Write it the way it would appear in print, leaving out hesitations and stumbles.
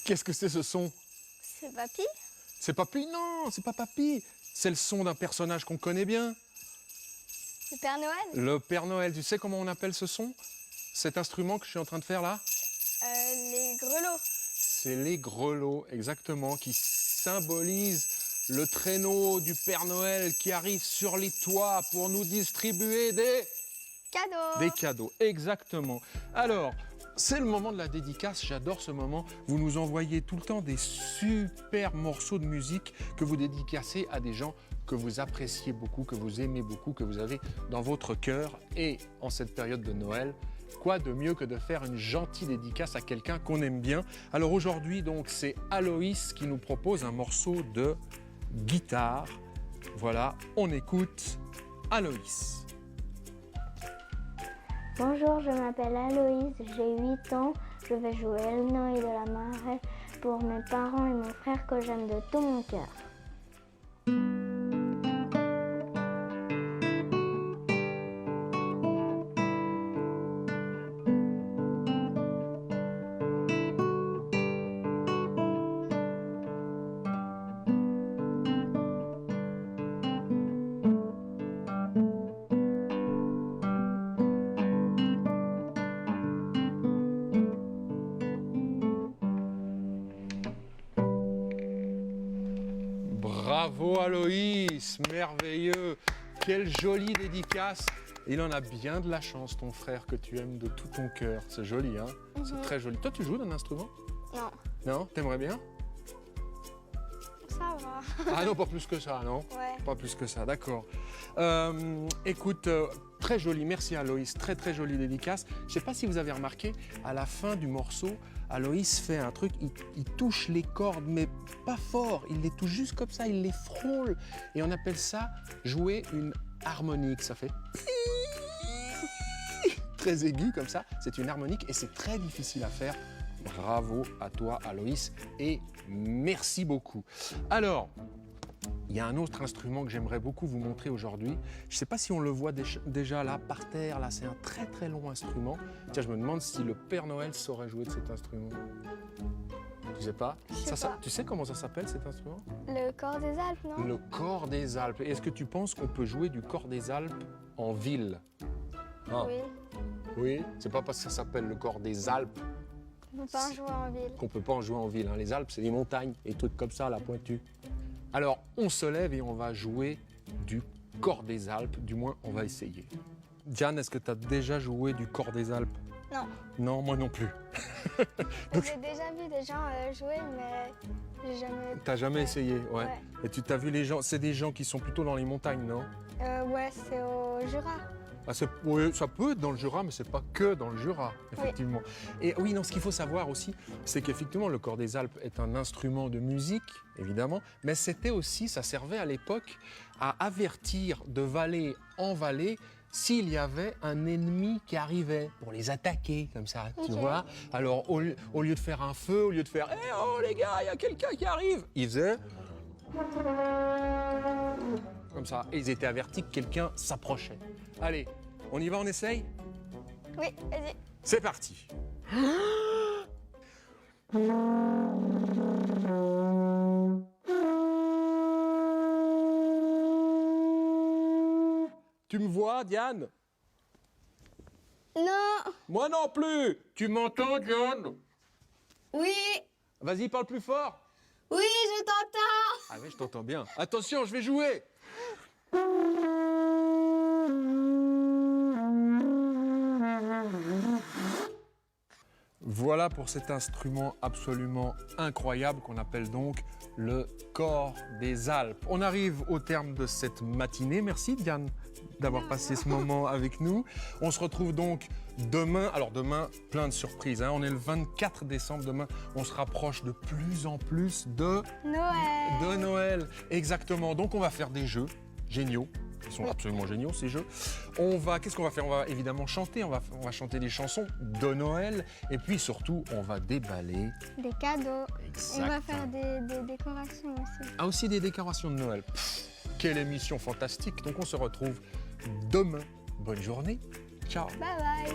Qu'est-ce que c'est ce son? C'est Papy? C'est Papy? Non, c'est pas Papy. C'est le son d'un personnage qu'on connaît bien. Le Père Noël? Le Père Noël. Tu sais comment on appelle ce son? Cet instrument que je suis en train de faire là? Les grelots. C'est les grelots, exactement, qui symbolisent le traîneau du Père Noël qui arrive sur les toits pour nous distribuer des Cadeaux. cadeaux, exactement. Alors, c'est le moment de la dédicace, j'adore ce moment. Vous nous envoyez tout le temps des super morceaux de musique que vous dédicacez à des gens que vous appréciez beaucoup, que vous aimez beaucoup, que vous avez dans votre cœur. Et en cette période de Noël, quoi de mieux que de faire une gentille dédicace à quelqu'un qu'on aime bien. Alors aujourd'hui, donc, c'est Aloïs qui nous propose un morceau de guitare. Voilà, on écoute Aloïs. Bonjour, je m'appelle Aloïse, j'ai 8 ans. Je vais jouer le Noël de la Marée pour mes parents et mon frère que j'aime de tout mon cœur. Bravo Aloïs, merveilleux. Quelle jolie dédicace. Il en a bien de la chance, ton frère, que tu aimes de tout ton cœur. C'est joli, hein? C'est très joli. Toi, tu joues d'un instrument? Non, Non? T'aimerais bien? ça va. Ah non, pas plus que ça, non? Ouais. Pas plus que ça, d'accord. Écoute, très joli, merci Aloïs, très très jolie dédicace. Je ne sais pas si vous avez remarqué, à la fin du morceau, Aloïs fait un truc, il touche les cordes, mais pas fort, il les touche juste comme ça, il les frôle. Et on appelle ça jouer une harmonique, ça fait très aigu comme ça, c'est une harmonique et c'est très difficile à faire. Bravo à toi Aloïs et merci beaucoup. Alors, il y a un autre instrument que j'aimerais beaucoup vous montrer aujourd'hui. Je ne sais pas si on le voit déjà là, par terre. Là, c'est un très très long instrument. Tiens, je me demande si le Père Noël saurait jouer de cet instrument. Tu sais pas? Je sais pas. Tu sais comment ça s'appelle cet instrument? Le corps des Alpes, non? Le cor des Alpes. Est-ce que tu penses qu'on peut jouer du cor des Alpes en ville? Ah. Oui. Oui. C'est pas parce que ça s'appelle le cor des Alpes On peut pas en jouer en ville. qu'on peut pas en jouer en ville, hein. Les Alpes, c'est des montagnes, des trucs comme ça, la pointue. Alors, on se lève et on va jouer du cor des Alpes, du moins, on va essayer. Diane, est-ce que tu as déjà joué du cor des Alpes? Non. Non, moi non plus. J'ai déjà vu des gens jouer, mais j'ai jamais... T'as jamais essayé, ouais. Ouais. Et tu t'as vu les gens, c'est des gens qui sont plutôt dans les montagnes, non? Ouais, c'est au Jura. Ah, oui, ça peut être dans le Jura, mais c'est pas que dans le Jura, effectivement. Et oui, non, ce qu'il faut savoir aussi, c'est qu'effectivement, le cor des Alpes est un instrument de musique, évidemment, mais c'était aussi, ça servait à l'époque à avertir de vallée en vallée s'il y avait un ennemi qui arrivait, pour les attaquer, comme ça, tu Ok. vois. Alors, au lieu de faire un feu, au lieu de faire « Eh oh les gars, il y a quelqu'un qui arrive !» ils faisaient comme ça, et ils étaient avertis que quelqu'un s'approchait. Allez, on y va, on essaye? Oui, vas-y. C'est parti. Tu me vois, Diane? Non. Moi non plus. Tu m'entends, Diane? Oui. Vas-y, parle plus fort. Oui, je t'entends. Ah oui, je t'entends bien. Attention, je vais jouer. Voilà pour cet instrument absolument incroyable qu'on appelle donc le cor des Alpes. On arrive au terme de cette matinée. Merci Diane d'avoir passé ce moment avec nous. On se retrouve donc demain. Alors demain, plein de surprises, hein. On est le 24 décembre. Demain, on se rapproche de plus en plus de Noël. Exactement. Donc on va faire des jeux géniaux. Ils sont absolument géniaux, ces jeux. Qu'est-ce qu'on va faire? On va évidemment chanter, on va chanter des chansons de Noël. Et puis surtout, on va déballer. Des cadeaux. Exactement. On va faire des décorations aussi. Ah, aussi des décorations de Noël. Quelle émission fantastique. Donc on se retrouve demain. Bonne journée. Ciao. Bye bye.